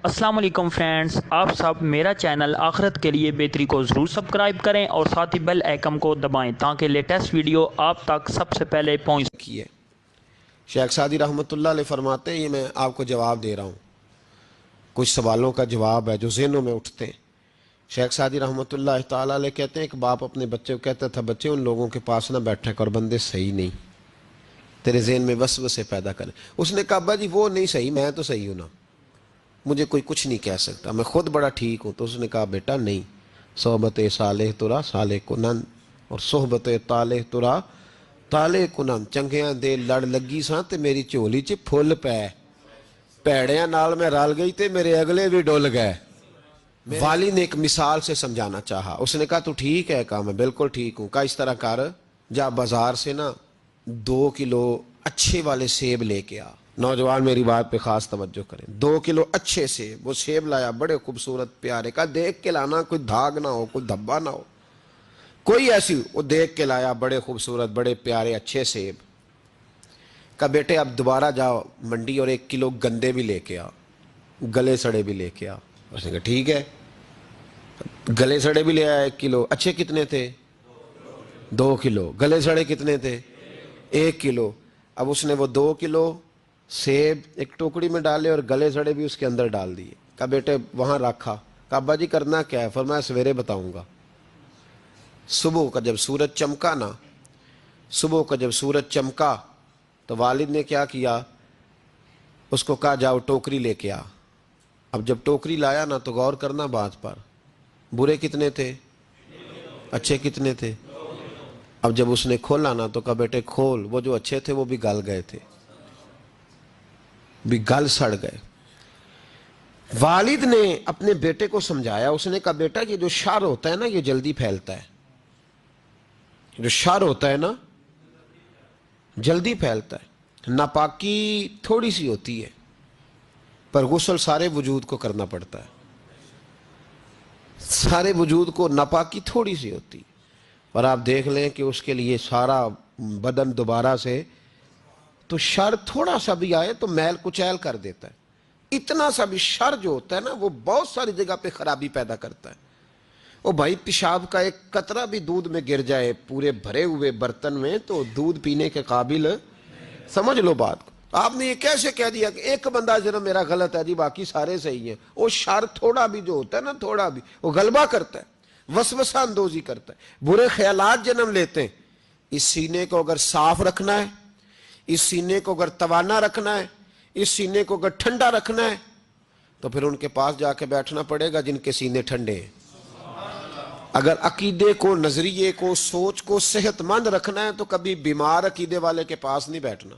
السلام علیکم فرینڈز، آپ سب میرا چینل آخرت کے لیے بہتری کو ضرور سبسکرائب کریں اور ساتھ ہی بیل آئیکن کو دبائیں تاکہ لیٹسٹ ویڈیو آپ تک سب سے پہلے پہنچ سکے۔ شیخ سعدی رحمۃ اللہ علیہ فرماتے ہیں، یہ میں آپ کو جواب دے رہا ہوں، کچھ سوالوں کا جواب ہے جو ذہنوں میں اٹھتے ہیں۔ شیخ سعدی رحمۃ اللہ تعالیٰ علیہ کہتے ہیں ایک باپ اپنے بچے کو کہتا تھا، بچے ان لوگوں کے پاس نہ بیٹھے کر، بندے صحیح نہیں، تیرے ذہن میں وسوسے پیدا کریں۔ اس نے کہا ابا جی وہ نہیں صحیح، میں تو صحیح ہوں نا، مجھے کوئی کچھ نہیں کہہ سکتا، میں خود بڑا ٹھیک ہوں۔ تو اس نے کہا بیٹا نہیں، صحبت صالح ترا صالح کنن اور صحبت طالح ترا طالح کنن، چنگیاں دے لڑ لگی ساں تے میری چولی چ پھل پے، پیڑیاں نال میں رل گئی تے میرے اگلے بھی ڈول گئے۔ والد نے ایک مثال سے سمجھانا چاہا، اس نے کہا تو ٹھیک ہے، کہا میں بالکل ٹھیک ہوں۔ کہا اس طرح کر، جا بازار سے نا 2 کلو اچھے والے سیب لے کے آ۔ نوجوان میری بات پہ خاص توجہ کریں، 2 کلو اچھے سیب، وہ سیب لایا بڑے خوبصورت پیارے، کہا دیکھ کے لانا، کوئی دھاگ نہ ہو، کوئی دھبا نہ ہو، کوئی ایسی، وہ دیکھ کے لایا بڑے خوبصورت بڑے پیارے اچھے سیب۔ کہا بیٹے اب دوبارہ جاؤ منڈی اور 1 کلو گندے بھی لے کے آ، گلے سڑے بھی لے کے آ۔ اس نے کہا ٹھیک ہے، گلے سڑے بھی لے آیا 1 کلو۔ اچھے کتنے تھے؟ 2 کلو۔ گلے سڑے کتنے تھے؟ 1 کلو۔ اب اس نے وہ 2 کلو سیب ایک ٹوکری میں ڈالے اور گلے سڑے بھی اس کے اندر ڈال دیے۔ کہا بیٹے وہاں رکھا۔ کہا ابا جی کرنا کیا ہے؟ فرمایا سویرے بتاؤں گا۔ صبح کا جب سورج چمکا نا، صبح کا جب سورج چمکا تو والد نے کیا کیا، اس کو کہا جاؤ ٹوکری لے کے آ۔ اب جب ٹوکری لایا نا تو غور کرنا بات پر، برے کتنے تھے، اچھے کتنے تھے؟ اب جب اس نے کھولا نا تو کہا بیٹے کھول، وہ جو اچھے تھے وہ بھی گل گئے تھے، بھی گل سڑ گئے۔ والد نے اپنے بیٹے کو سمجھایا، اس نے کہا بیٹا یہ جو شر ہوتا ہے نا یہ جلدی پھیلتا ہے، جو شر ہوتا ہے نا جلدی پھیلتا ہے۔ ناپاکی تھوڑی سی ہوتی ہے پر غسل سارے وجود کو کرنا پڑتا ہے، سارے وجود کو ناپاکی تھوڑی سی ہوتی ہے، اور آپ دیکھ لیں کہ اس کے لیے سارا بدن دوبارہ سے، تو شر تھوڑا سا بھی آئے تو میل کچیل کر دیتا ہے۔ اتنا سا بھی شر جو ہوتا ہے نا وہ بہت ساری جگہ پہ خرابی پیدا کرتا ہے۔ او بھائی پیشاب کا ایک قطرہ بھی دودھ میں گر جائے پورے بھرے ہوئے برتن میں تو دودھ پینے کے قابل، سمجھ لو بات کو۔ آپ نے یہ کیسے کہہ دیا کہ ایک بندہ جنم میرا غلط ہے جی باقی سارے صحیح ہیں؟ وہ شر تھوڑا بھی جو ہوتا ہے نا، تھوڑا بھی وہ غلبہ کرتا ہے، وسوسہ اندوزی کرتا ہے، برے خیالات جنم لیتے ہیں۔ اس سینے کو اگر صاف رکھنا ہے، اس سینے کو اگر توانا رکھنا ہے، اس سینے کو اگر ٹھنڈا رکھنا ہے تو پھر ان کے پاس جا کے بیٹھنا پڑے گا جن کے سینے ٹھنڈے ہیں۔ اگر عقیدے کو، نظریے کو، سوچ کو صحت مند رکھنا ہے تو کبھی بیمار عقیدے والے کے پاس نہیں بیٹھنا۔